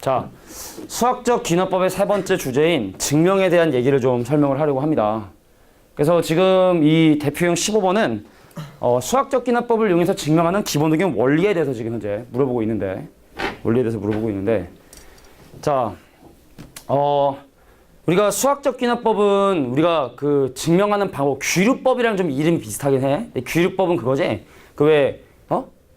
자, 수학적 귀납법의 세 번째 주제인 증명에 대한 얘기를 좀 설명을 하려고 합니다. 그래서 지금 이 대표형 15번은 수학적 귀납법을 이용해서 증명하는 기본적인 원리에 대해서 지금 현재 물어보고 있는데, 자, 우리가 수학적 귀납법은 우리가 그 증명하는 방법, 귀류법이랑 좀 이름이 비슷하긴 해. 귀류법은 그거지. 그 왜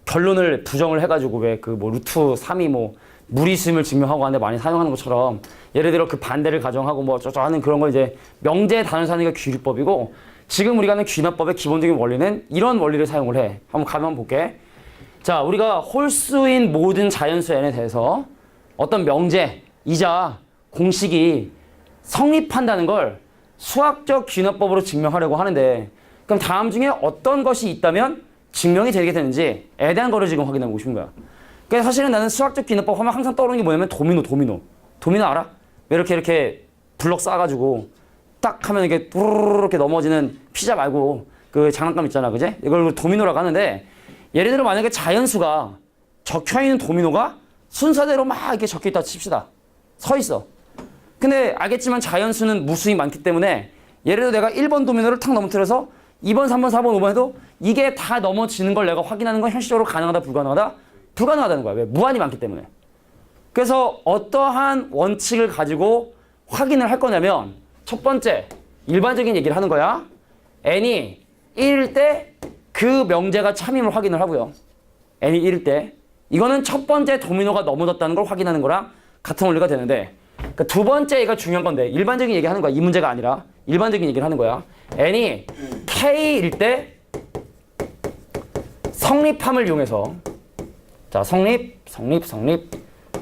결론을 부정을 해가지고 왜 그 뭐 루트 3이 뭐 무리수임을 증명하고 하는데 많이 사용하는 것처럼, 예를 들어 그 반대를 가정하고 뭐 어쩌고 하는 그런 걸 이제 명제 단수 하는 게 귀류법이고, 지금 우리가 하는 귀납법의 기본적인 원리는 이런 원리를 사용을 해. 한번 가면 볼게. 자, 우리가 홀수인 모든 자연수 n에 대해서 어떤 명제이자 공식이 성립한다는 걸 수학적 귀납법으로 증명하려고 하는데, 그럼 다음 중에 어떤 것이 있다면 증명이 되게 되는지에 대한 거를 지금 확인하고 싶은 거야. 그러니까 사실은 나는 수학적 귀납법 하면 항상 떠오르는 게 뭐냐면 도미노 알아? 이렇게 블럭 쌓아가지고 딱 하면 이렇게 뚜루루루 이렇게 넘어지는 피자 말고 그 장난감 있잖아, 그지? 이걸 도미노라고 하는데, 예를 들어 만약에 자연수가 적혀있는 도미노가 순서대로 막 이렇게 적혀있다 칩시다. 서 있어. 근데 알겠지만 자연수는 무수히 많기 때문에, 예를 들어 내가 1번 도미노를 탁 넘어뜨려서 2번, 3번, 4번, 5번 해도 이게 다 넘어지는 걸 내가 확인하는 건 현실적으로 가능하다, 불가능하다? 불가능하다는 거야. 왜? 무한히 많기 때문에. 그래서 어떠한 원칙을 가지고 확인을 할 거냐면, 첫 번째, 일반적인 얘기를 하는 거야. n이 1일 때 그 명제가 참임을 확인을 하고요. n이 1일 때. 이거는 첫 번째 도미노가 넘어졌다는 걸 확인하는 거랑 같은 원리가 되는데, 그러니까 두 번째 얘가 중요한 건데, 일반적인 얘기 하는 거야. 이 문제가 아니라 일반적인 얘기를 하는 거야. n이 k일 때 성립함을 이용해서, 자,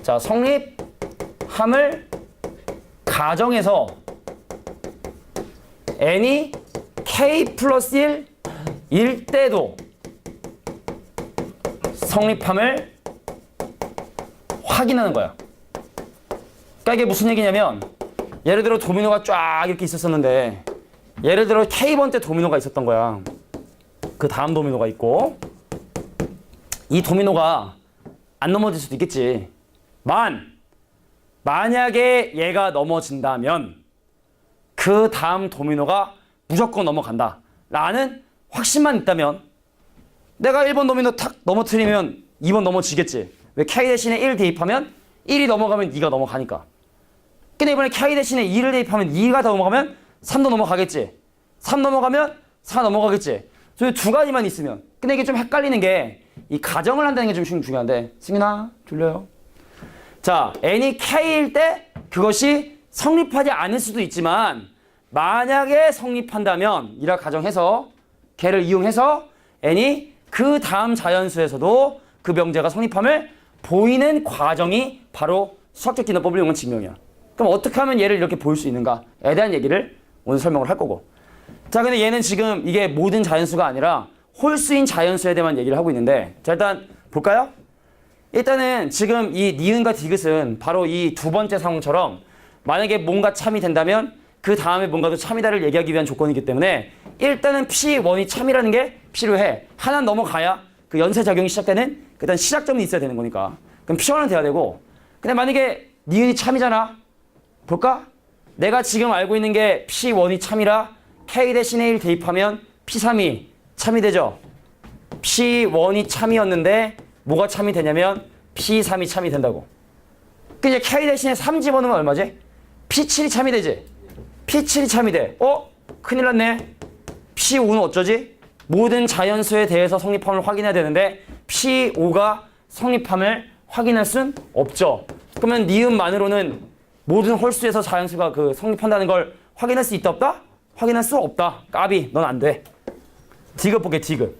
자, 성립함을 가정해서 n이 k 플러스 1일 때도 성립함을 확인하는 거야. 그러니까 이게 무슨 얘기냐면, 예를 들어 도미노가 쫙 이렇게 있었었는데, 예를 들어 K번째 도미노가 있었던 거야. 그 다음 도미노가 있고, 이 도미노가 안 넘어질 수도 있겠지. 만약에 얘가 넘어진다면 그 다음 도미노가 무조건 넘어간다 라는 확신만 있다면, 내가 1번 도미노 탁 넘어뜨리면 2번 넘어지겠지. 왜? K 대신에 1 대입하면 1이 넘어가면 2가 넘어가니까. 근데 이번에 K 대신에 2를 대입하면 2가 더 넘어가면 3도 넘어가겠지. 3 넘어가면 4 넘어가겠지. 저 두 가지만 있으면. 근데 이게 좀 헷갈리는 게, 이 가정을 한다는 게 좀 중요한데, 승민아 졸려요. 자, n이 k일 때 그것이 성립하지 않을 수도 있지만, 만약에 성립한다면 이라 가정해서 걔를 이용해서 n이 그 다음 자연수에서도 그 명제가 성립함을 보이는 과정이 바로 수학적 귀납법을 이용한 증명이야. 그럼 어떻게 하면 얘를 이렇게 보일 수 있는가에 대한 얘기를 오늘 설명을 할 거고. 자, 근데 얘는 지금 이게 모든 자연수가 아니라 홀수인 자연수에 대한 얘기를 하고 있는데, 자, 일단 볼까요? 일단은 지금 이 니은과 디귿은 바로 이 두 번째 상황처럼 만약에 뭔가 참이 된다면 그 다음에 뭔가도 참이다를 얘기하기 위한 조건이기 때문에, 일단은 P1이 참이라는 게 필요해. 하나 넘어가야 그 연쇄작용이 시작되는 일단 시작점이 있어야 되는 거니까. 그럼 P1은 돼야 되고, 근데 만약에 니은이 참이잖아. 볼까? 내가 지금 알고 있는 게 P1이 참이라 K 대신에 1 대입하면 P3이 참이 되죠. P1이 참이었는데 뭐가 참이 되냐면 P3이 참이 된다고. 그 이제 K 대신에 3 집어넣으면 얼마지? P7이 참이 되지. P7이 참이 돼. 큰일 났네. P5는 어쩌지? 모든 자연수에 대해서 성립함을 확인해야 되는데 P5가 성립함을 확인할 순 없죠. 그러면 니은만으로는 모든 홀수에서 자연수가 그 성립한다는 걸 확인할 수 있다, 없다? 확인할 수 없다. 까비, 넌 안 돼. 디귿 볼게, 디귿.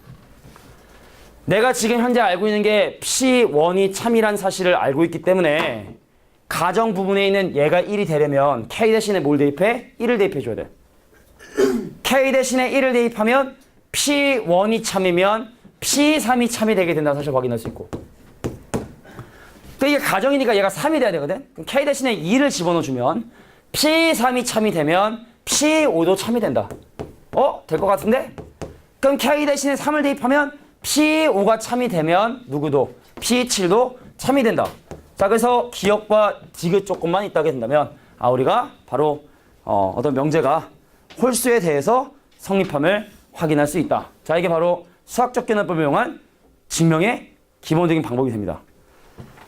내가 지금 현재 알고 있는 게 P1이 참이란 사실을 알고 있기 때문에, 가정 부분에 있는 얘가 1이 되려면 K 대신에 뭘 대입해? 1을 대입해줘야 돼. K 대신에 1을 대입하면 P1이 참이면 P3이 참이 되게 된다는 사실을 확인할 수 있고. 또 이게 가정이니까 얘가 3이 돼야 되거든? 그럼 K 대신에 2를 집어넣어주면 P3이 참이 되면 P5도 참이 된다. 될 것 같은데? 그럼 K 대신에 3을 대입하면 P5가 참이 되면 누구도? P7도 참이 된다. 자, 그래서 기역과 디귿 조금만 있다게 된다면 우리가 바로 어떤 명제가 홀수에 대해서 성립함을 확인할 수 있다. 자, 이게 바로 수학적 기납법을 이용한 증명의 기본적인 방법이 됩니다.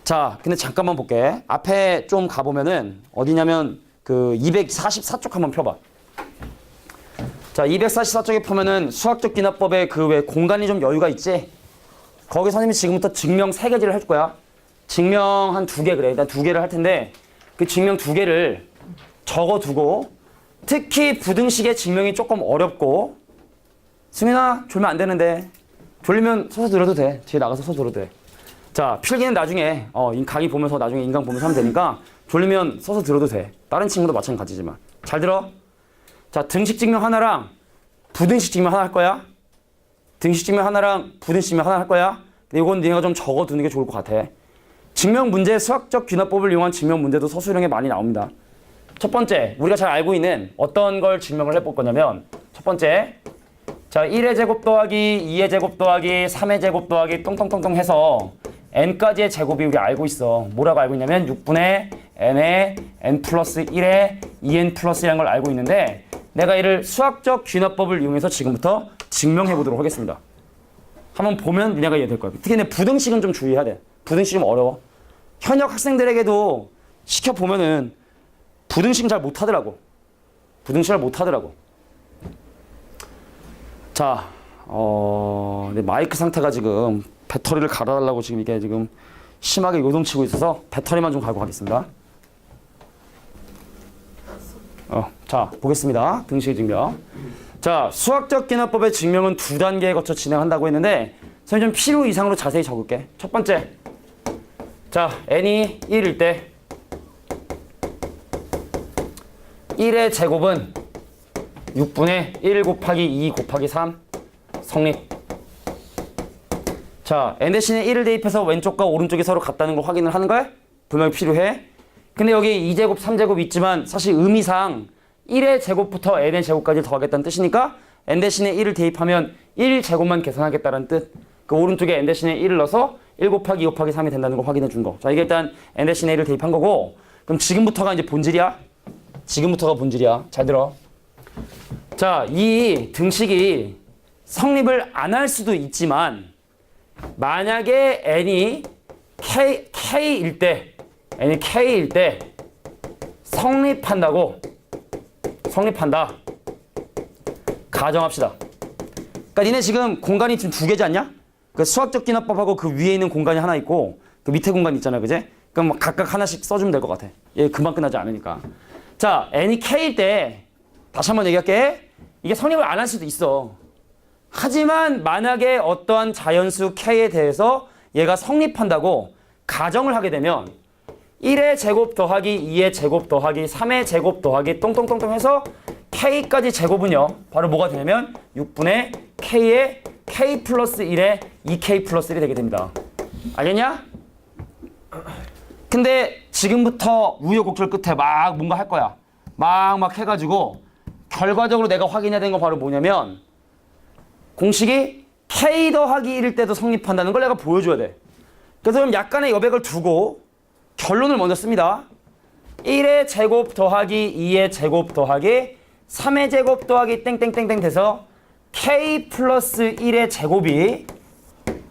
자, 근데 잠깐만 볼게. 앞에 좀 가보면은 어디냐면 그 244쪽 한번 펴봐. 자, 244쪽에 보면은 수학적 기납법에 그 왜 공간이 좀 여유가 있지? 거기 선생님이 지금부터 증명 3개지를 할 거야. 증명 한 2개 그래. 일단 2개를 할 텐데 그 증명 2개를 적어두고 특히 부등식의 증명이 조금 어렵고 승윤아 졸면 안 되는데 졸리면 서서 들어도 돼. 뒤에 나가서 서서 들어도 돼. 자, 필기는 나중에 강의 보면서 나중에 인강 보면서 하면 되니까 졸리면 서서 들어도 돼. 다른 친구도 마찬가지지만. 잘 들어. 자, 등식 증명 하나랑 부등식 증명 하나 할 거야. 등식 증명 하나랑 부등식 증명 하나 할 거야. 근데 이건 네가 좀 적어두는 게 좋을 것 같아. 증명 문제, 수학적 귀납법을 이용한 증명 문제도 서술형에 많이 나옵니다. 첫 번째, 우리가 잘 알고 있는 어떤 걸 증명을 해볼 거냐면 첫 번째, 자, 1의 제곱 더하기 2의 제곱 더하기 3의 제곱 더하기 똥똥똥똥 해서 n까지의 제곱이 우리 알고 있어. 뭐라고 알고 있냐면 6분의 n의 n 플러스 1의 2n 플러스 1이라는 걸 알고 있는데 내가 이를 수학적 귀납법을 이용해서 지금부터 증명해 보도록 하겠습니다. 한번 보면 니네가 이해될 거야. 특히 내 부등식은 좀 주의해야 돼. 부등식이 좀 어려워. 현역 학생들에게도 시켜보면은 부등식은 잘 못하더라고. 부등식을 못하더라고. 자, 내 마이크 상태가 지금 배터리를 갈아달라고 지금 이게 지금 심하게 요동치고 있어서 배터리만 좀 갈고 가겠습니다. 자, 보겠습니다. 등식 증명. 자, 수학적 기납법의 증명은 2단계에 거쳐 진행한다고 했는데 선생님 좀 필요 이상으로 자세히 적을게. 첫 번째, 자, n이 1일 때 1의 제곱은 6분의 1 곱하기 2 곱하기 3 성립. 자, n 대신에 1을 대입해서 왼쪽과 오른쪽이 서로 같다는 걸 확인을 하는 거야? 분명히 필요해. 근데 여기 2제곱, 3제곱 있지만 사실 의미상 1의 제곱부터 n의 제곱까지 더하겠다는 뜻이니까 n 대신에 1을 대입하면 1제곱만 계산하겠다는 뜻. 그 오른쪽에 n 대신에 1을 넣어서 1 곱하기 2 곱하기 3이 된다는 걸 확인해 준 거. 자, 이게 일단 n 대신에 1을 대입한 거고 그럼 지금부터가 이제 본질이야. 지금부터가 본질이야. 잘 들어. 자, 이 등식이 성립을 안 할 수도 있지만 만약에 n이 k일 때 성립한다 가정합시다. 그러니까 니네 지금 공간이 지금 2개지 않냐? 그 수학적 기납법하고 그 위에 있는 공간이 하나 있고 그 밑에 공간 있잖아, 그제? 그럼 뭐 각각 하나씩 써주면 될 것 같아. 얘 금방 끝나지 않으니까. 자, n이 k일 때 다시 한번 얘기할게. 이게 성립을 안 할 수도 있어. 하지만 만약에 어떠한 자연수 k에 대해서 얘가 성립한다고 가정을 하게 되면 1의 제곱 더하기 2의 제곱 더하기 3의 제곱 더하기 똥똥똥똥 해서 k까지 제곱은요. 바로 뭐가 되냐면 6분의 k의 k 플러스 1의 2k 플러스 1이 되게 됩니다. 알겠냐? 근데 지금부터 우여곡절 끝에 막 뭔가 할 거야. 막 해가지고 결과적으로 내가 확인해야 되는 건 바로 뭐냐면 공식이 k 더하기 1일 때도 성립한다는 걸 내가 보여줘야 돼. 그래서 그럼 약간의 여백을 두고 결론을 먼저 씁니다. 1의 제곱 더하기 2의 제곱 더하기 3의 제곱 더하기 땡땡땡땡 돼서 k 플러스 1의 제곱이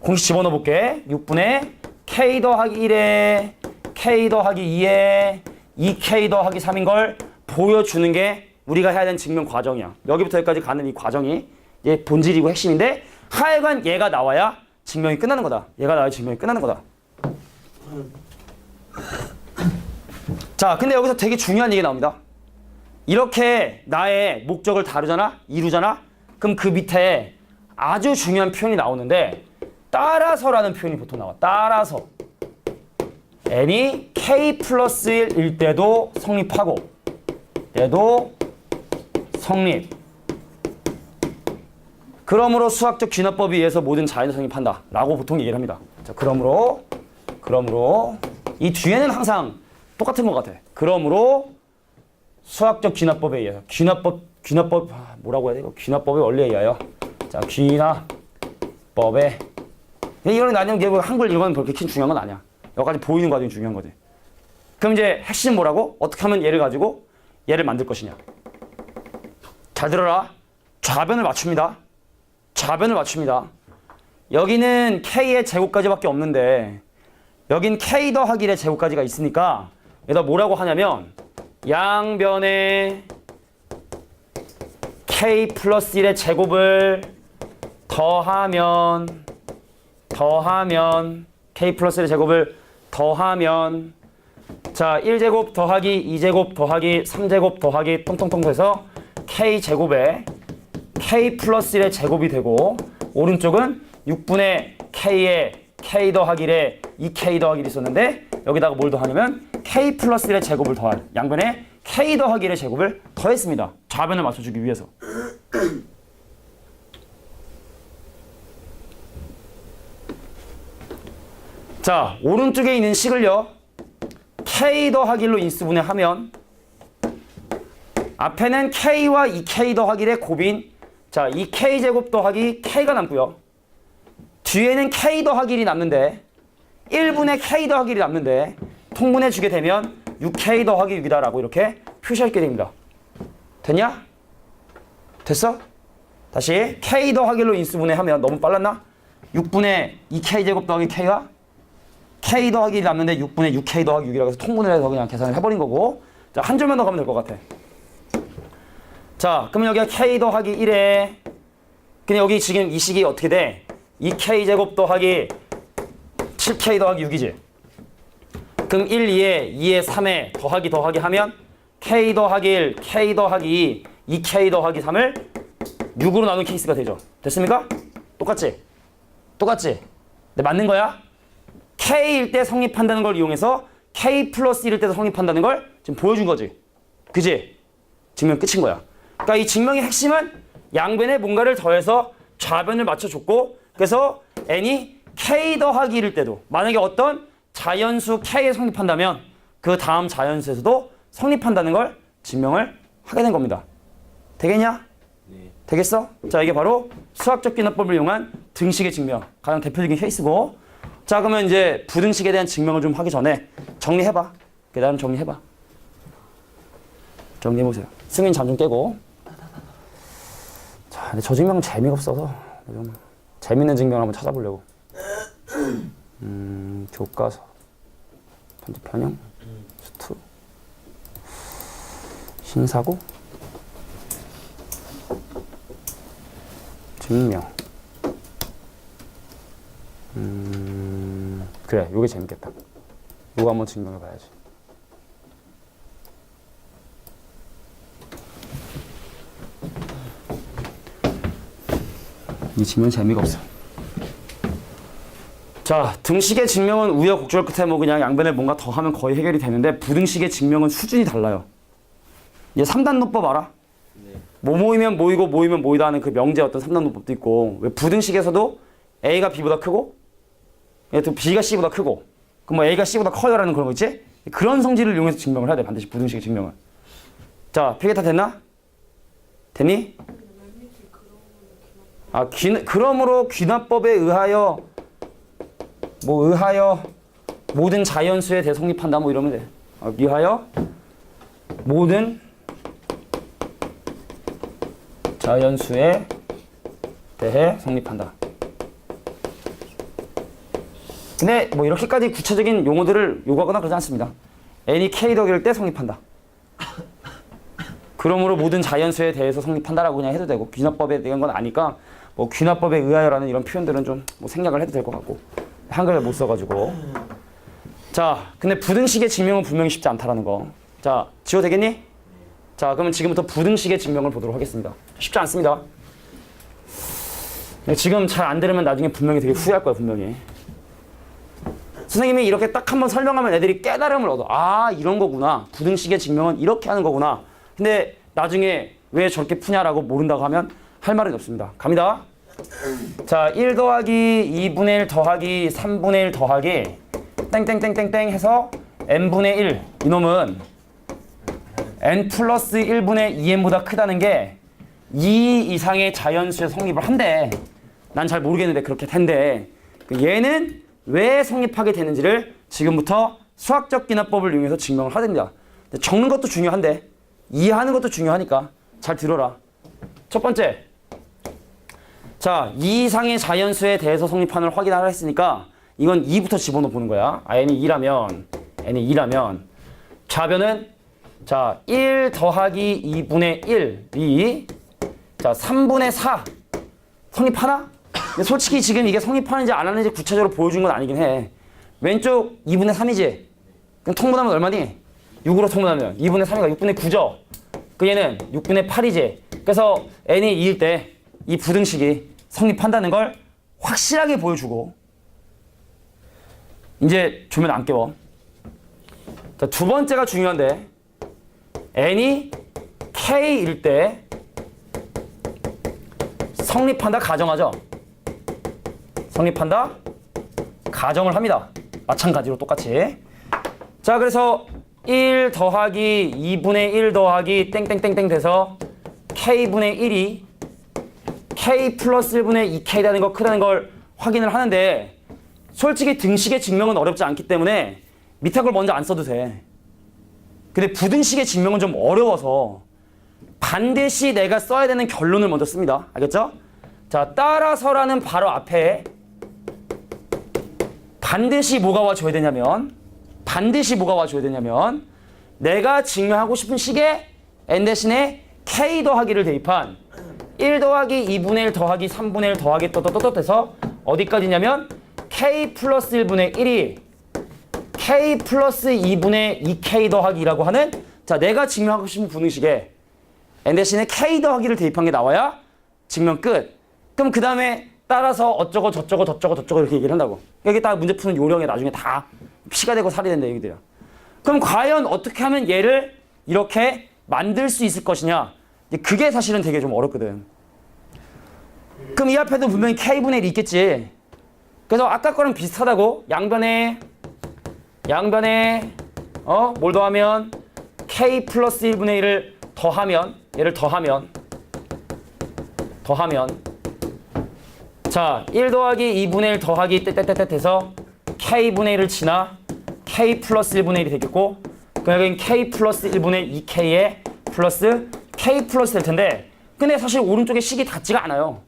공식 집어넣어 볼게. 6분의 k 더하기 1에 k 더하기 2에 2k 더하기 3인 걸 보여주는 게 우리가 해야 되는 증명 과정이야. 여기부터 여기까지 가는 이 과정이 얘 본질이고 핵심인데 하여간 얘가 나와야 증명이 끝나는 거다. 얘가 나와야 증명이 끝나는 거다. 자, 근데 여기서 되게 중요한 얘기 나옵니다. 이렇게 나의 목적을 다루잖아? 이루잖아? 그럼 그 밑에 아주 중요한 표현이 나오는데 따라서라는 표현이 보통 나와. 따라서. n이 k 플러스 1일 때도 성립하고 때도 성립. 그러므로 수학적 귀납법에 의해서 모든 자연을 성립한다 라고 보통 얘기를 합니다. 자, 그러므로 이 뒤에는 항상 똑같은 것 같아. 그러므로 수학적 귀납법에 의해서 귀납법 뭐라고 해야 돼? 귀납법의 원리에 의하여. 자, 귀납법에 이거는 나는 한글 이거는 그렇게 큰 중요한 건 아니야. 여기까지 보이는 과정이 중요한 거지. 그럼 이제 핵심 뭐라고? 어떻게 하면 얘를 가지고 얘를 만들 것이냐. 잘 들어라. 좌변을 맞춥니다. 좌변을 맞춥니다. 여기는 K의 제곱까지밖에 없는데 여긴 K 더하기 1의 제곱까지가 있으니까 여기다 뭐라고 하냐면 양변에 K 플러스 1의 제곱을 더하면 K 플러스 1의 제곱을 더하면 자 1제곱 더하기 2제곱 더하기 3제곱 더하기 통통통 해서 K제곱에 K 플러스 1의 제곱이 되고 오른쪽은 6분의 K에 K 더하기 1에 2K 더하기 1이 있었는데 여기다가 뭘 더하냐면 K 플러스 1의 제곱을 더할 양변에 K 더하기 1의 제곱을 더했습니다. 좌변을 맞춰주기 위해서. 자 오른쪽에 있는 식을요 K 더하기 1로 인수분해하면 앞에는 K와 2K 더하기 1의 곱인 자 2K 제곱 더하기 K가 남고요. 뒤에는 K 더하기 1이 남는데 1분의 K 더하기 1이 남는데 통분해 주게 되면 6K 더하기 6이다 라고 이렇게 표시하게 됩니다. 됐냐? 됐어? 다시 K 더하기 1로 인수분해하면 너무 빨랐나? 6분의 2K 제곱 더하기 K와 K 더하기 1이 남는데 6분의 6K 더하기 6이라고 해서 통분을 해서 그냥 계산을 해버린 거고 자, 한 줄만 더 가면 될 것 같아. 자, 그러면 여기가 K 더하기 1에 근데 여기 지금 이 식이 어떻게 돼? 2K 제곱 더하기 7K 더하기 6이지. 그럼 1, 2에 2에 3에 더하기 하면 K 더하기 1, K 더하기 2, 2K 더하기 3을 6으로 나눈 케이스가 되죠. 됐습니까? 똑같지? 똑같지? 네, 맞는 거야? K일 때 성립한다는 걸 이용해서 K 플러스 1일 때도 성립한다는 걸 지금 보여준 거지. 그지? 증명 끝인 거야. 그러니까 이 증명의 핵심은 양변에 뭔가를 더해서 좌변을 맞춰줬고 그래서 n이 K 더하기 1일 때도 만약에 어떤 자연수 K에 성립한다면 그 다음 자연수에서도 성립한다는 걸 증명을 하게 된 겁니다. 되겠냐? 네. 되겠어? 자 이게 바로 수학적 귀납법을 이용한 등식의 증명 가장 대표적인 케이스고 자 그러면 이제 부등식에 대한 증명을 좀 하기 전에 정리해봐. 그 다음 정리해봐. 정리해보세요. 승인 잠 좀 깨고 자 근데 저 증명은 재미가 없어서 좀 재밌는 증명을 한번 찾아보려고 교과서 편집 편형 수투 신사고 증명 그래 요게 재밌겠다. 요거 한번 증명해 봐야지. 이 증명 재미가 없어. 자, 등식의 증명은 우여곡절 끝에 뭐 그냥 양변에 뭔가 더하면 거의 해결이 되는데 부등식의 증명은 수준이 달라요. 이제 3단 논법 알아? 네. 뭐 모이면 모이고 모이면 모이다 하는 그 명제 어떤 3단 논법도 있고 왜 부등식에서도 A가 B보다 크고 또 B가 C보다 크고 그럼 뭐 A가 C보다 커요라는 그런 거 있지? 그런 성질을 이용해서 증명을 해야 돼. 반드시 부등식의 증명은. 자, 필기 다 됐나? 됐니? 아, 그러므로 귀납법에 의하여 모든 자연수에 대해 성립한다 뭐 이러면 돼. 위하여 모든 자연수에 대해 성립한다. 근데 뭐 이렇게까지 구체적인 용어들을 요구하거나 그러지 않습니다. n이 k 더하기를 때 성립한다. 그러므로 모든 자연수에 대해서 성립한다라고 그냥 해도 되고 귀납법에 대한 건 아니까 뭐 귀납법에 의하여라는 이런 표현들은 좀 뭐 생략을 해도 될 것 같고 한글을 못 써가지고 자 근데 부등식의 증명은 분명히 쉽지 않다라는 거. 자 지워 되겠니? 자 그러면 지금부터 부등식의 증명을 보도록 하겠습니다. 쉽지 않습니다. 지금 잘 안 들으면 나중에 분명히 되게 후회할 거야 분명히. 선생님이 이렇게 딱 한번 설명하면 애들이 깨달음을 얻어. 아 이런 거구나. 부등식의 증명은 이렇게 하는 거구나. 근데 나중에 왜 저렇게 푸냐라고 모른다고 하면 할 말은 없습니다. 갑니다. 자 1 더하기 2분의 1 더하기 3분의 1 더하기 땡땡땡땡땡 해서 n분의 1 이놈은 n 플러스 1분의 2n보다 크다는 게 2 이상의 자연수에 성립을 한대. 난 잘 모르겠는데 그렇게 된대. 얘는 왜 성립하게 되는지를 지금부터 수학적 기납법을 이용해서 증명을 하야 됩니다. 적는 것도 중요한데 이해하는 것도 중요하니까 잘 들어라. 첫 번째, 자, 이 이상의 자연수에 대해서 성립하는 걸 확인하라 했으니까 이건 2부터 집어넣어 보는 거야. n이 2라면 좌변은 자 1 더하기 2분의 1이 자 3분의 4 성립하나? 근데 솔직히 지금 이게 성립하는지 안 하는지 구체적으로 보여준 건 아니긴 해. 왼쪽 2분의 3이지? 그럼 통분하면 얼마니? 6으로 통분하면 2분의 3이가 6분의 9죠? 그 얘는 6분의 8이지? 그래서 n이 2일 때 이 부등식이 성립한다는 걸 확실하게 보여주고 이제 조면 안 깨워. 자, 두 번째가 중요한데 n이 k일 때 성립한다 가정하죠? 성립한다 가정을 합니다. 마찬가지로 똑같이. 자, 그래서 1 더하기 2분의 1 더하기 땡땡땡땡 돼서 k분의 1이 k 플러스 1분의 2k라는 거 크다는 걸 확인을 하는데 솔직히 등식의 증명은 어렵지 않기 때문에 밑에 걸 먼저 안 써도 돼. 근데 부등식의 증명은 좀 어려워서 반드시 내가 써야 되는 결론을 먼저 씁니다. 알겠죠? 자, 따라서라는 바로 앞에 반드시 뭐가 와줘야 되냐면 내가 증명하고 싶은 식에 n 대신에 k 더하기를 대입한 1 더하기 2분의 1 더하기 3분의 1 더하기 또또또또 해서 어디까지냐면 k 플러스 1분의 1이 k 플러스 2분의 2k 더하기라고 하는 자 내가 증명하고 싶은 부등식에 n 대신에 k 더하기를 대입한 게 나와야 증명 끝. 그럼 그 다음에 따라서 어쩌고 저쩌고 이렇게 얘기를 한다고. 여기 딱 문제 푸는 요령에 나중에 다 피가 되고 살이 된다 얘기들이야. 그럼 과연 어떻게 하면 얘를 이렇게 만들 수 있을 것이냐. 그게 사실은 되게 좀 어렵거든. 그럼 이 앞에도 분명히 k분의 1이 있겠지. 그래서 아까 거랑 비슷하다고. 양변에 뭘 더하면 k 플러스 1분의 1을 더하면 얘를 더하면 자 1 더하기 2분의 1 더하기 떼떼떼떼 해서 k분의 1을 지나 k 플러스 1분의 1이 되겠고 그럼 여기는 k 플러스 1분의 2k에 플러스 k 플러스 될 텐데 근데 사실 오른쪽에 식이 같지가 않아요.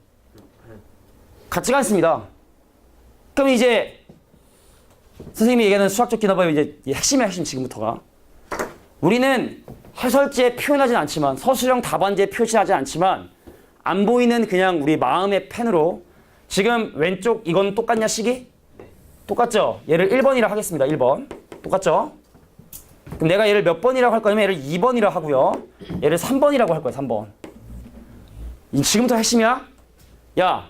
같지가 않습니다. 그럼 이제 선생님이 얘기하는 수학적 기납법의 이제 핵심의 핵심 지금부터가 우리는 해설지에 표현하진 않지만 서술형 답안지에 표시하진 않지만 안 보이는 그냥 우리 마음의 펜으로 지금 왼쪽 이건 똑같냐 식이? 똑같죠? 얘를 1번이라 하겠습니다. 1번. 똑같죠? 그럼 내가 얘를 몇 번이라고 할 거냐면 얘를 2번이라 하고요. 얘를 3번이라고 할 거야. 3번. 지금부터 핵심이야? 야,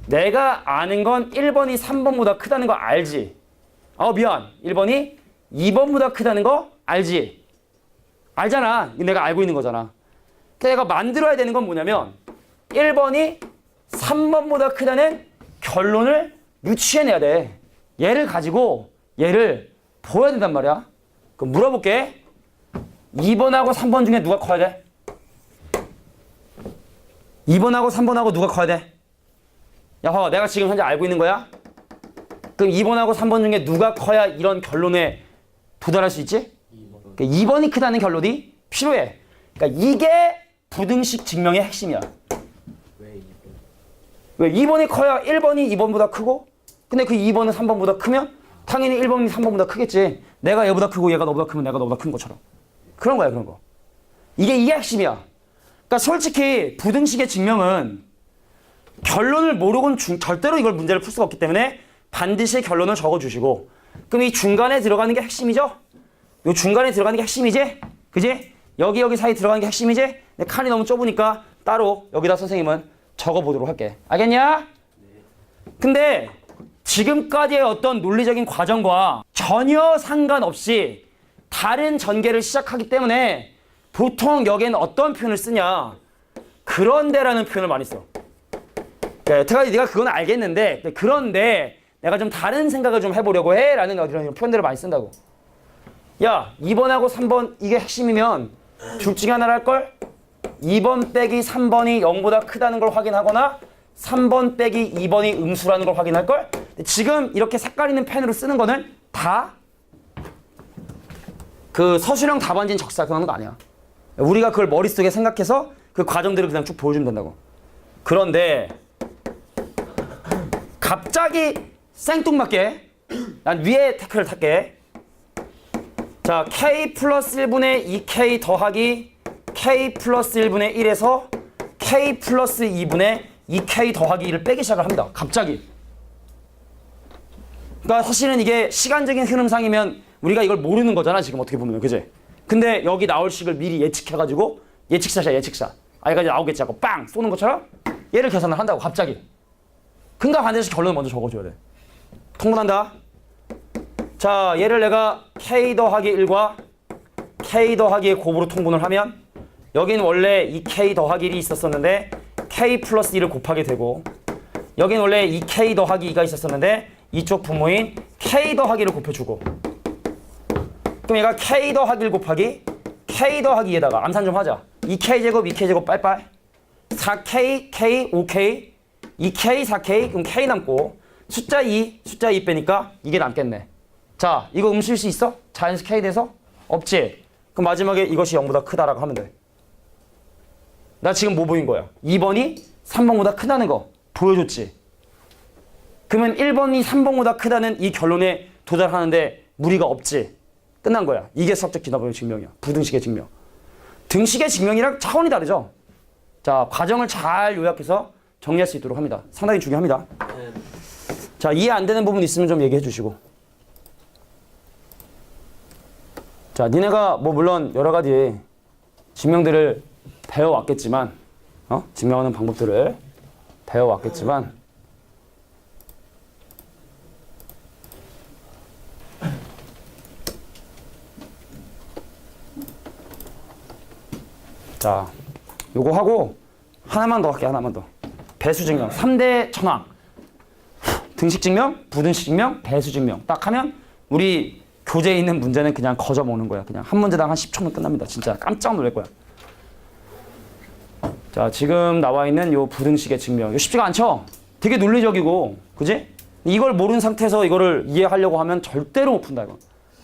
내가 아는 건 1번이 3번보다 크다는 거 알지? 미안. 1번이 2번보다 크다는 거 알지? 알잖아. 내가 알고 있는 거잖아. 그래서 내가 만들어야 되는 건 뭐냐면 1번이 3번보다 크다는 결론을 유추해내야 돼. 얘를 가지고 얘를 보여야 된단 말이야. 그럼 물어볼게. 2번하고 3번 중에 누가 커야 돼? 2번하고 3번하고 누가 커야 돼? 야, 봐봐. 내가 지금 현재 알고 있는 거야? 그럼 2번하고 3번 중에 누가 커야 이런 결론에 도달할 수 있지? 2번. 그러니까 2번이 크다는 결론이 필요해. 그러니까 이게 부등식 증명의 핵심이야. 왜 2번이 커야 1번이 2번보다 크고 근데 그 2번은 3번보다 크면 당연히 1번이 3번보다 크겠지. 내가 얘보다 크고 얘가 너보다 크면 내가 너보다 큰 것처럼. 그런 거야, 그런 거. 이게 핵심이야. 그러니까 솔직히 부등식의 증명은 결론을 모르고는 절대로 이걸 문제를 풀 수가 없기 때문에 반드시 결론을 적어주시고 그럼 이 중간에 들어가는 게 핵심이죠? 이 중간에 들어가는 게 핵심이지? 그지? 여기 사이 들어가는 게 핵심이지? 근데 칸이 너무 좁으니까 따로 여기다 선생님은 적어보도록 할게. 알겠냐? 근데 지금까지의 어떤 논리적인 과정과 전혀 상관없이 다른 전개를 시작하기 때문에 보통 여기에는 어떤 표현을 쓰냐? 그런데라는 표현을 많이 써. 여태까지 네가 그건 알겠는데 그런데 내가 좀 다른 생각을 좀 해보려고 해 라는 그런 표현들을 많이 쓴다고. 야 2번하고 3번 이게 핵심이면 둘 중에 하나를 할걸? 2번 빼기 3번이 0보다 크다는 걸 확인하거나 3번 빼기 2번이 음수라는 걸 확인할걸? 지금 이렇게 색깔 있는 펜으로 쓰는 거는 다 그 서술형 답안지는 적사 그런 거 아니야. 우리가 그걸 머릿속에 생각해서 그 과정들을 그냥 쭉 보여주면 된다고. 그런데 갑자기 생뚱맞게 난 위에 태클을 탈게. 자, k 플러스 1분의 2k 더하기 k 플러스 1분의 1에서 k 플러스 2분의 2k 더하기 1을 빼기 시작을 합니다. 갑자기. 그러니까 사실은 이게 시간적인 흐름상이면 우리가 이걸 모르는 거잖아, 지금 어떻게 보면. 그지? 근데 여기 나올 식을 미리 예측해가지고 예측샷이야, 예측샷. 아, 얘가 이제 나오겠지 하고 빵! 쏘는 것처럼 얘를 계산을 한다고, 갑자기. 근과 반대식 결론을 먼저 적어줘야 돼. 통분한다. 자, 얘를 내가 k 더하기 1과 k 더하기 2의 곱으로 통분을 하면 여기는 원래 2k 더하기 1이 있었었는데 k 플러스 1을 곱하게 되고 여기는 원래 2k 더하기 2가 있었었는데 이쪽 부모인 k 더하기 1을 곱해주고 그럼 얘가 k 더하기 1 곱하기 k 더하기 2에다가 암산 좀 하자. 2k제곱 2k제곱 빨빨 4k, k, 5k 2k, 4k 그럼 k 남고 숫자 2 빼니까 이게 남겠네. 자, 이거 음수일 수 있어? 자연수 k 돼서? 없지? 그럼 마지막에 이것이 0보다 크다라고 하면 돼. 나 지금 뭐 보인 거야? 2번이 3번보다 크다는 거 보여줬지? 그러면 1번이 3번보다 크다는 이 결론에 도달하는데 무리가 없지? 끝난 거야. 이게 수학적 기납의 증명이야. 부등식의 증명. 등식의 증명이랑 차원이 다르죠? 자, 과정을 잘 요약해서 정리할 수 있도록 합니다. 상당히 중요합니다. 자, 이해 안 되는 부분 있으면 좀 얘기해 주시고. 자, 니네가 뭐 물론 여러 가지 증명들을 배워왔겠지만, 증명하는 방법들을 배워왔겠지만, 자, 요거 하고 하나만 더 할게, 하나만 더. 배수 증명, 3대 천왕. 등식 증명, 부등식 증명, 배수 증명. 딱 하면 우리 교재에 있는 문제는 그냥 거저 먹는 거야. 그냥 한 문제당 한 10초면 끝납니다. 진짜 깜짝 놀랄 거야. 자, 지금 나와 있는 요 부등식의 증명. 이거 쉽지가 않죠? 되게 논리적이고, 그지? 이걸 모르는 상태에서 이거를 이해하려고 하면 절대로 못 푼다, 이거.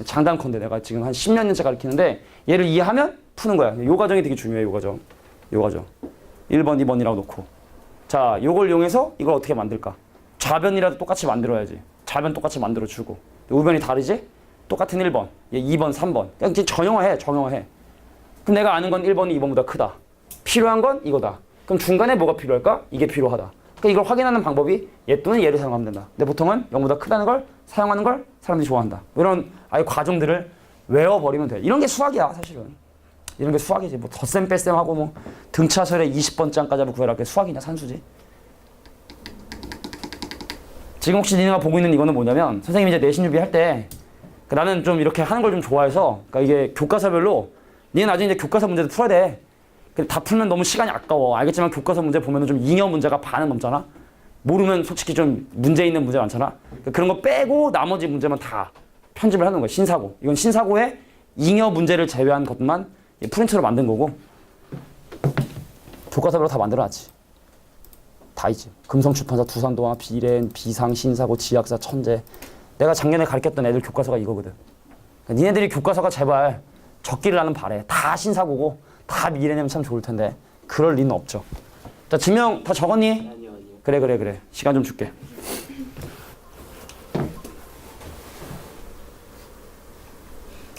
장단컨대 내가 지금 한 10몇 년째 가르치는데 얘를 이해하면 푸는 거야. 요 과정이 되게 중요해, 요 과정. 요 과정. 1번, 2번이라고 놓고. 자, 요걸 이용해서 이걸 어떻게 만들까? 좌변이라도 똑같이 만들어야지. 좌변 똑같이 만들어주고. 우변이 다르지? 똑같은 1번, 2번, 3번. 그냥 정형화해, 정형화해. 그럼 내가 아는 건 1번이 2번보다 크다. 필요한 건 이거다. 그럼 중간에 뭐가 필요할까? 이게 필요하다. 그러니까 이걸 확인하는 방법이 얘 또는 얘를 사용하면 된다. 근데 보통은 0보다 크다는 걸 사용하는 걸 사람들이 좋아한다. 이런 아예 과정들을 외워버리면 돼. 이런 게 수학이야, 사실은. 이런 게 수학이지. 뭐 덧셈 뺄셈 하고 뭐 등차설의 20번장까지 하면 구해라. 그게 수학이냐, 산수지. 지금 혹시 니네가 보고 있는 이거는 뭐냐면 선생님이 이제 내신 준비할 때 나는 좀 이렇게 하는 걸 좀 좋아해서 그러니까 이게 교과서별로 니네 나중에 이제 교과서 문제도 풀어야 돼. 근데 다 풀면 너무 시간이 아까워. 알겠지만 교과서 문제 보면은 좀 잉여 문제가 반은 넘잖아. 모르면 솔직히 좀 문제 있는 문제 많잖아. 그러니까 그런 거 빼고 나머지 문제만 다 편집을 하는 거야. 신사고. 이건 신사고에 잉여 문제를 제외한 것만 프린트로 만든 거고 교과서별로 다 만들어놨지. 다 있지. 금성출판사, 두산동화, 비례, 비상, 신사고, 지약사, 천재. 내가 작년에 가르쳤던 애들 교과서가 이거거든. 그러니까 니네들이 교과서가 제발 적기를 나는 바래. 다 신사고고 다 미래냐면 참 좋을 텐데 그럴 리는 없죠. 자, 증명 다 적었니? 아니요. 그래. 시간 좀 줄게.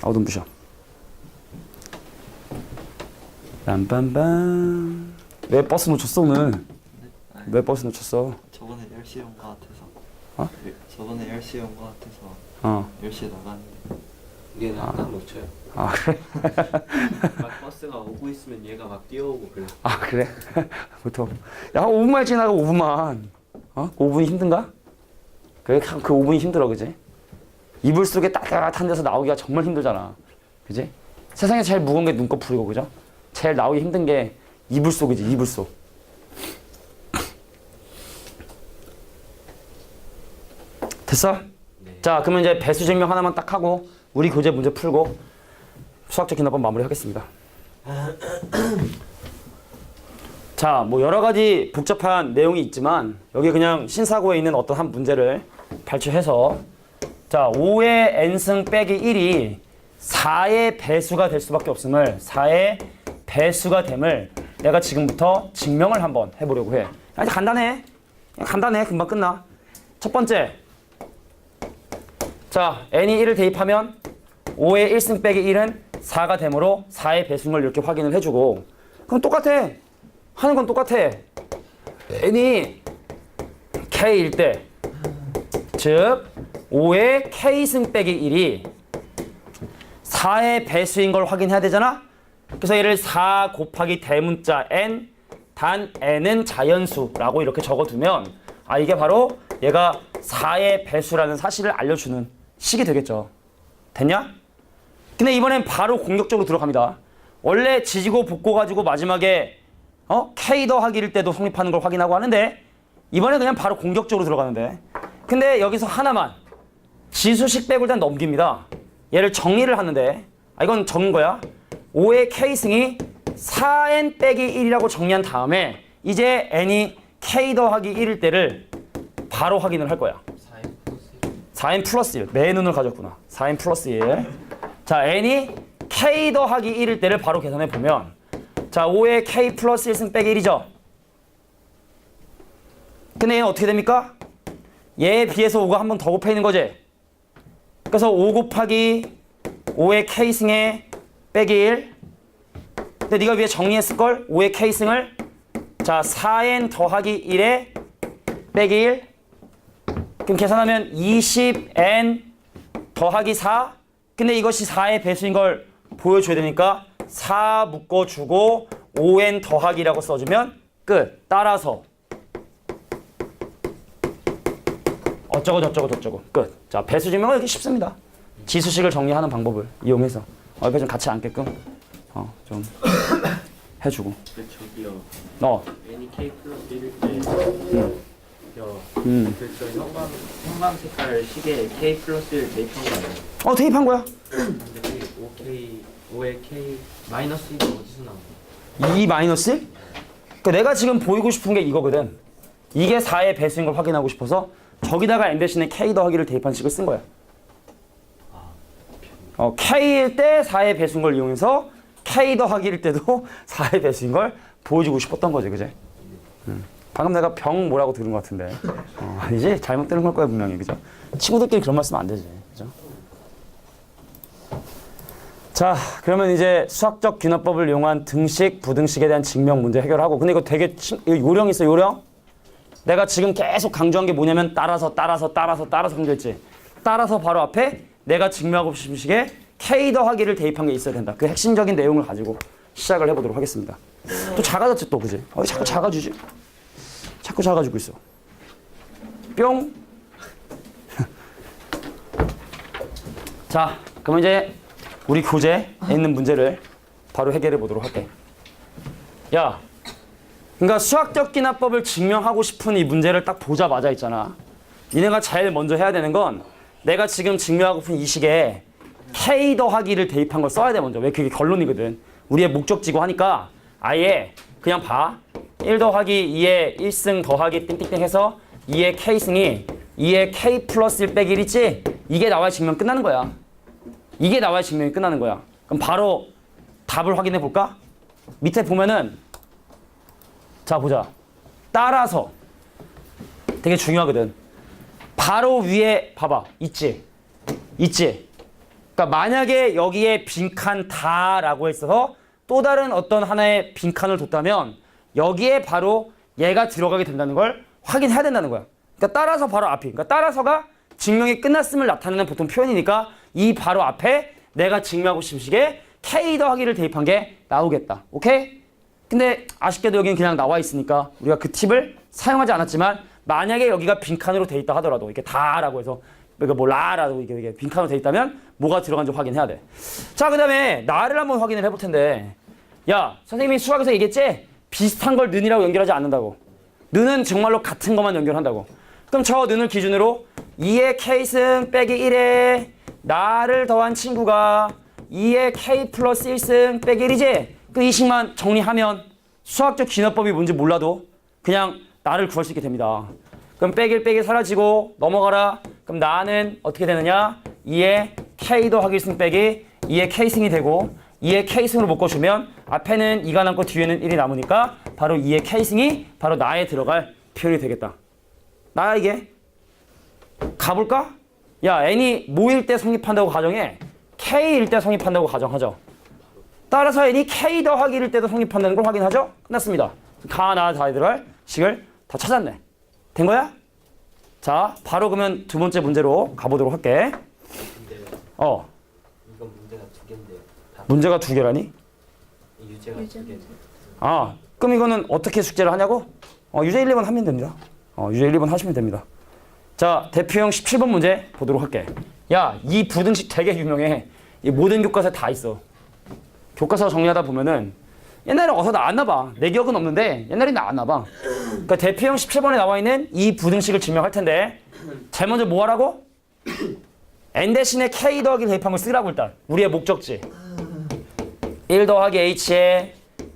아우, 눈부셔. 빰빰빰. 왜 버스 놓쳤어, 오늘? 왜 버스 놓쳤어? 저번에 10시에 온 거 같아서. 어? 저번에 10시에 온 거 같아서 10시에 나갔는데. 얘는 항상 놓쳐요. 아, 그래? 막 버스가 오고 있으면 얘가 막 뛰어오고 그래. 아, 그래? 보통. 야, 5분만 지나가, 5분만. 5분이 힘든가? 그래, 그 5분이 힘들어, 그지? 이불 속에 따뜻한 데서 나오기가 정말 힘들잖아. 그지? 세상에 제일 무거운 게 눈꺼풀이고, 그죠? 제일 나오기 힘든 게 이불 속이지, 이불 속. 됐어? 네. 자, 그러면 이제 배수 증명 하나만 딱 하고 우리 교재 문제 풀고 수학적 기납법 마무리하겠습니다. 자, 뭐 여러 가지 복잡한 내용이 있지만 여기 그냥 신사고에 있는 어떤 한 문제를 발췌해서 자, 5의 n승 빼기 1이 4의 배수가 될 수밖에 없음을 4의 배수가 됨을 내가 지금부터 증명을 한번 해보려고 해. 아주 간단해. 그냥 간단해. 금방 끝나. 첫 번째. 자, n이 1을 대입하면 5의 1승 빼기 1은 4가 되므로 4의 배수인 걸 이렇게 확인을 해주고 그럼 똑같아. 하는 건 똑같아. n이 k일 때 즉 5의 k승 빼기 1이 4의 배수인 걸 확인해야 되잖아. 그래서 얘를 4 곱하기 대문자 n 단 n은 자연수라고 이렇게 적어두면 아 이게 바로 얘가 4의 배수라는 사실을 알려주는 식이 되겠죠. 됐냐? 근데 이번엔 바로 공격적으로 들어갑니다. 원래 지지고 볶고 가지고 마지막에 k 더하기일 때도 성립하는 걸 확인하고 하는데 이번에 그냥 바로 공격적으로 들어가는데 근데 여기서 하나만 지수식 빼고 일단 넘깁니다. 얘를 정리를 하는데 이건 적은 거야. 5의 k승이 4n 빼기 1이라고 정리한 다음에 이제 n이 k 더하기 1일 때를 바로 확인을 할 거야. 4n 플러스 1. 내 눈을 가졌구나. 4n 플러스 1. 자, n이 k 더하기 1일 때를 바로 계산해 보면 자, 5의 k 플러스 1승 빼기 1이죠. 근데 얘는 어떻게 됩니까? 얘에 비해서 5가 한 번 더 곱해 있는 거지. 그래서 5 곱하기 5의 k승에 빼기 1. 근데 네가 위에 정리했을걸? 5의 k승을 자 4n 더하기 1에 빼기 1. 그럼 계산하면 20n 더하기 4. 근데 이것이 4의 배수인 걸 보여줘야 되니까 4 묶어주고 5n 더하기라고 써주면 끝. 따라서 어쩌고 저쩌고 저쩌고 끝. 자, 배수 증명은 이렇게 쉽습니다. 지수식을 정리하는 방법을 이용해서 옆에 좀 같이 앉게끔 좀 해주고. 저기요. 네. NK 플러스 1일 때 저 형광 색깔 시계에 K 플러스 1 대입한 거 아니에요? 대입한 거야. 근데 그 5의 K 마이너스 1이 어디서 나온 2 마이너스 1? 그러니까 내가 지금 보이고 싶은 게 이거거든. 이게 4의 배수인 걸 확인하고 싶어서 저기다가 n 대신에 k 더하기를 대입한 식을 쓴 거야. k일 때 4의 배수인 걸 이용해서 k 더하기일 때도 4의 배수인 걸 보여주고 싶었던 거지, 그제? 방금 내가 병 뭐라고 들은 것 같은데. 아니지? 잘못 들은 걸 거야, 분명히, 그죠? 친구들끼리 그런 말 쓰면 안 되지, 그죠? 자, 그러면 이제 수학적 균합법을 이용한 등식, 부등식에 대한 증명 문제 해결하고. 근데 이거 되게 요령 있어, 요령? 내가 지금 계속 강조한 게 뭐냐면 따라서 강조했지. 따라서 바로 앞에 내가 증명하고 싶은 식에 k 더하기를 대입한 게 있어야 된다. 그 핵심적인 내용을 가지고 시작을 해보도록 하겠습니다. 또 작아졌지 또, 그지? 자꾸 작아지지? 자꾸 작아지고 있어. 뿅. 자, 그럼 이제 우리 교재에 있는 문제를 바로 해결해 보도록 할게. 야, 그러니까 수학적 기납법을 증명하고 싶은 이 문제를 딱 보자마자 있잖아. 니네가 제일 먼저 해야 되는 건 내가 지금 증명하고 싶은 이 식에 k 더하기를 대입한 걸 써야 돼, 먼저. 왜? 그게 결론이거든. 우리의 목적지고 하니까 아예 그냥 봐. 1 더하기 2의 1승 더하기 띵띵띵 해서 2의 k승이 2의 k 플러스 1 빼기 1 있지? 이게 나와야 증명 끝나는 거야. 이게 나와야 증명이 끝나는 거야. 그럼 바로 답을 확인해 볼까? 밑에 보면은 자, 보자. 따라서 되게 중요하거든. 바로 위에 봐봐. 있지? 그러니까 만약에 여기에 빈칸 다라고 했어서 또 다른 어떤 하나의 빈칸을 뒀다면 여기에 바로 얘가 들어가게 된다는 걸 확인해야 된다는 거야. 그러니까 따라서 바로 앞이. 그러니까 따라서가 증명이 끝났음을 나타내는 보통 표현이니까 이 바로 앞에 내가 증명하고 싶은 식에 k 더하기를 대입한 게 나오겠다. 오케이? 근데 아쉽게도 여기는 그냥 나와 있으니까 우리가 그 팁을 사용하지 않았지만 만약에 여기가 빈칸으로 돼 있다 하더라도 이렇게 다라고 해서 그러니까 뭐 라라도 이게 빈칸으로 돼 있다면 뭐가 들어간지 확인해야 돼. 자, 그다음에 나를 한번 확인을 해볼 텐데, 야, 선생님이 수학에서 얘기했지? 비슷한 걸 는이라고 연결하지 않는다고. 는은 정말로 같은 것만 연결한다고. 그럼 저 는을 기준으로 2의 k승 빼기 1에 나를 더한 친구가 2의 k 플러스 1승 빼기 1이지? 그 이 식만 정리하면 수학적 기납법이 뭔지 몰라도 그냥 나를 구할 수 있게 됩니다. 그럼 빼기 사라지고 넘어가라. 그럼 나는 어떻게 되느냐? 2의 k 더하기 1승 빼기 2의 K승이 되고 2의 K승으로 묶어주면 앞에는 2가 남고 뒤에는 1이 남으니까 바로 2의 K승이 바로 나에 들어갈 표현이 되겠다. 나야 이게. 가볼까? 야, n이 모일 때 성립한다고 가정해. k일 때 성립한다고 가정하죠. 따라서 n이 k 더하기 1일 때도 성립한다는 걸 확인하죠. 끝났습니다. 가, 나, 다에 들어갈 식을 다 찾았네. 된 거야? 자, 바로 그러면 두 번째 문제로 가보도록 할게. 근데 어, 이건 문제가 두 개인데요. 다 문제가 두 개라니? 유제가 두 개. 아, 그럼 이거는 어떻게 숙제를 하냐고? 유제 1, 2번 하면 됩니다. 유제 1, 2번 하시면 됩니다. 자, 대표형 17번 문제 보도록 할게. 야, 이 부등식 되게 유명해. 이 모든 교과서에 다 있어. 교과서 정리하다 보면은 옛날에 어디서 나왔나 봐. 내 기억은 없는데 옛날에 나왔나 봐. 그러니까 대표형 17번에 나와 있는 이 부등식을 증명할 텐데 제일 먼저 뭐 하라고? n 대신에 k 더하기 대입한 걸 쓰라고 일단. 우리의 목적지. 1 더하기 h에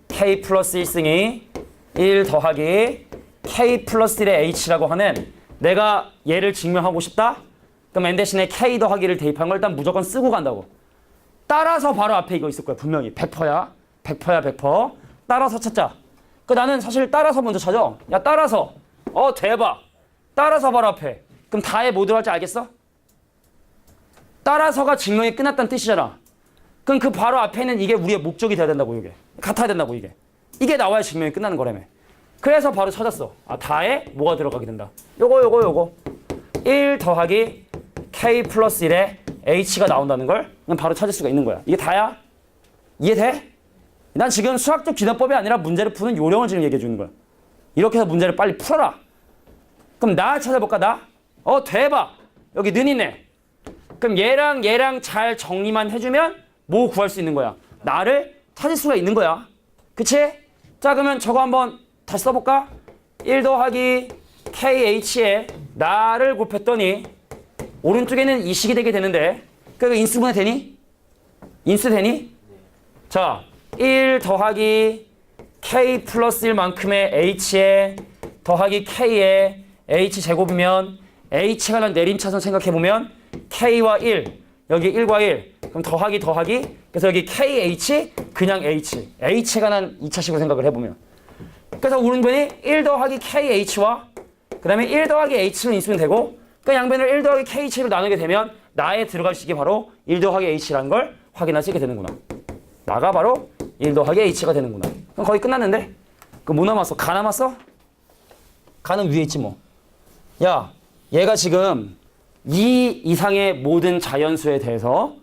k 플러스 1승이 1 더하기 k 플러스 1의 h라고 하는 내가 얘를 증명하고 싶다? 그럼 n 대신에 k 더하기를 대입한 걸 일단 무조건 쓰고 간다고. 따라서 바로 앞에 이거 있을 거야. 분명히 100%야. 100%야 100%. 따라서 찾자. 나는 사실 따라서 먼저 찾아. 야, 따라서. 대박. 따라서 바로 앞에. 그럼 다에 뭐 들어갈지 알겠어? 따라서가 증명이 끝났다는 뜻이잖아. 그럼 그 바로 앞에는 이게 우리의 목적이 돼야 된다고, 이게. 같아야 된다고, 이게. 이게 나와야 증명이 끝나는 거라며. 그래서 바로 찾았어. 다에 뭐가 들어가게 된다. 요거. 1 더하기 k 플러스 1에 h가 나온다는 걸 그냥 바로 찾을 수가 있는 거야. 이게 다야? 이해돼? 난 지금 수학적 기납법이 아니라 문제를 푸는 요령을 지금 얘기해 주는 거야. 이렇게 해서 문제를 빨리 풀어라. 그럼 나 찾아볼까, 나? 대박. 여기 는 있네. 그럼 얘랑 잘 정리만 해주면 뭐 구할 수 있는 거야? 나를 찾을 수가 있는 거야. 그치? 자, 그러면 저거 한번 다시 써볼까? 1 더하기 kh에 나를 곱했더니 오른쪽에는 이 식이 되게 되는데 그러니까 인수분해 되니? 인수 되니? 자, 1 더하기 k 플러스 1만큼의 h에 더하기 k에 h 제곱이면 h가 난 내림차순 생각해보면 k와 1 여기 1과 1 그럼 더하기 그래서 여기 kh 그냥 h가 난 2차식으로 생각을 해보면 그래서 오른변이 1 더하기 kh와 그 다음에 1 더하기 h로 인수는 되고 그 양변을 1 더하기 kh로 나누게 되면 나에 들어갈 식이 바로 1 더하기 h라는 걸 확인할 수 있게 되는구나. 나가 바로 1 더하기 h가 되는구나. 그럼 거의 끝났는데? 그럼 뭐 남았어? 가 남았어? 가는 위에 있지 뭐. 야, 얘가 지금 2 이상의 모든 자연수에 대해서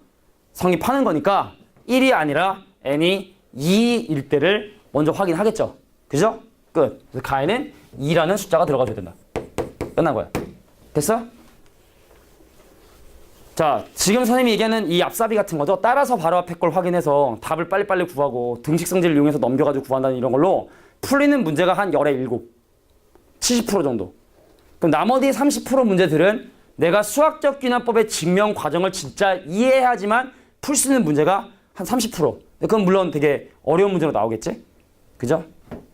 성립하는 거니까 1이 아니라 n이 2일 때를 먼저 확인하겠죠. 그죠? 끝. 그래서 가에는 2라는 숫자가 들어가줘야 된다. 끝난 거야. 됐어? 자, 지금 선생님이 얘기하는 이 앞사비 같은 거죠. 따라서 바로 앞에 걸 확인해서 답을 빨리빨리 구하고 등식성질을 이용해서 넘겨가지고 구한다는 이런 걸로 풀리는 문제가 한 열에 7, 70% 정도. 그럼 나머지 30% 문제들은 내가 수학적 기납법의 증명 과정을 진짜 이해해야지만 풀 수 있는 문제가 한 30%. 그건 물론 되게 어려운 문제로 나오겠지? 그죠?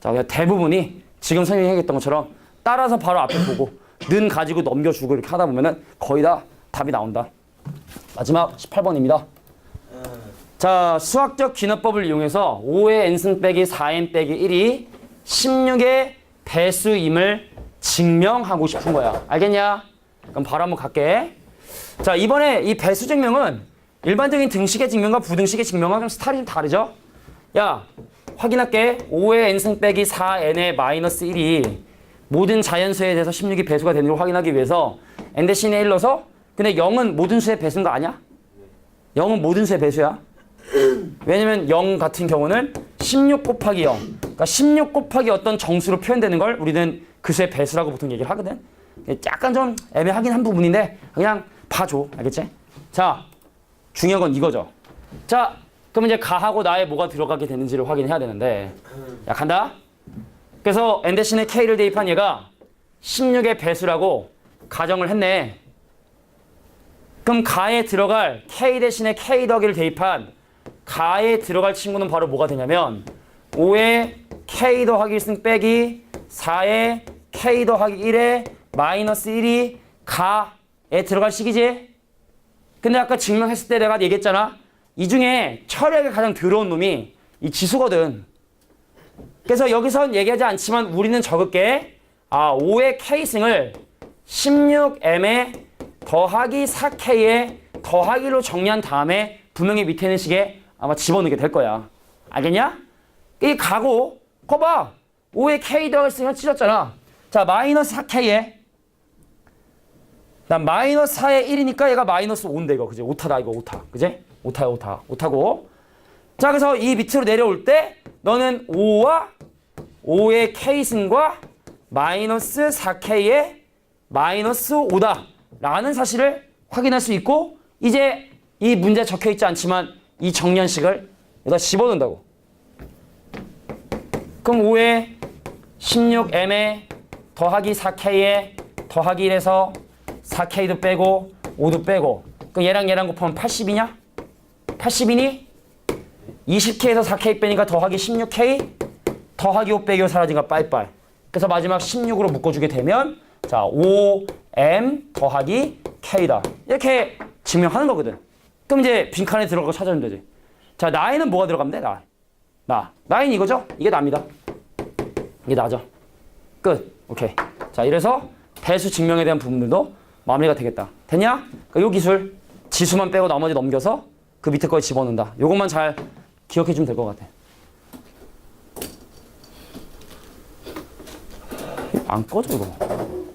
자, 그냥 대부분이 지금 선생님이 얘기했던 것처럼 따라서 바로 앞에 보고 는 가지고 넘겨주고 이렇게 하다 보면은 거의 다 답이 나온다. 마지막 18번입니다. 자, 수학적 기납법을 이용해서 5의 n승 빼기 4n 빼기 1이 16의 배수임을 증명하고 싶은 거야. 알겠냐? 그럼 바로 한번 갈게. 자, 이번에 이 배수 증명은 일반적인 등식의 증명과 부등식의 증명과 좀 스타일이 좀 다르죠? 야, 확인할게. 5의 n승 빼기 4n의 마이너스 1이 모든 자연수에 대해서 16이 배수가 되는 걸 확인하기 위해서 n 대신에 1 넣어서 근데 0은 모든 수의 배수인 거 아니야? 0은 모든 수의 배수야. 왜냐면 0 같은 경우는 16 곱하기 0. 그러니까 16 곱하기 어떤 정수로 표현되는 걸 우리는 그 수의 배수라고 보통 얘기를 하거든. 약간 좀 애매하긴 한 부분인데 그냥 봐줘. 알겠지? 자, 중요한 건 이거죠. 자, 그럼 이제 가하고 나에 뭐가 들어가게 되는지를 확인해야 되는데 야, 간다. 그래서 n 대신에 k를 대입한 얘가 16의 배수라고 가정을 했네. 그럼 가에 들어갈 k 대신에 k 더하기를 대입한 가에 들어갈 친구는 바로 뭐가 되냐면 5의 k 더하기 1승 빼기 4의 k 더하기 1의 마이너스 1이 가에 들어갈 식이지. 근데 아까 증명했을 때 내가 얘기했잖아. 이 중에 처리하기 가장 더러운 놈이 이 지수거든. 그래서 여기선 얘기하지 않지만 우리는 적을게. 5의 K승을 16M에 더하기 4K에 더하기로 정리한 다음에 분명히 밑에 있는 식에 아마 집어넣게 될 거야. 알겠냐? 이 가고 거봐. 5의 K 더하기 X가 찢었잖아. 자, 마이너스 4K에 난 마이너스 4에 1이니까 얘가 마이너스 5인데 이거. 그지? 오타다 이거 오타. 그지? 오타야 오타. 오타고. 자, 그래서 이 밑으로 내려올 때 너는 5와 5의 K승과 마이너스 4K의 마이너스 5다 라는 사실을 확인할 수 있고 이제 이 문제에 적혀있지 않지만 이 정리한식을 여기다 집어넣는다고. 그럼 5에 16m에 더하기 4K에 더하기 1에서 4K도 빼고 5도 빼고 그럼 얘랑 곱하면 80이냐? 80이니? 20K에서 4K 빼니까 더하기 16K 더하기 5 빼기 5 사라진가 빠이빠이. 그래서 마지막 16으로 묶어주게 되면 자 5M 더하기 K다. 이렇게 증명하는 거거든. 그럼 이제 빈칸에 들어가고 찾아주면 되지. 자 나에는 뭐가 들어가면 돼? 나인 이거죠? 이게 나입니다. 이게 나죠. 끝. 오케이. 자 이래서 배수 증명에 대한 부분들도 마무리가 되겠다. 됐냐? 그러니까 요 기술 지수만 빼고 나머지 넘겨서 그 밑에 거에 집어넣는다. 요것만 잘 기억해 주면 될 것 같아. 안 꺼져 이거.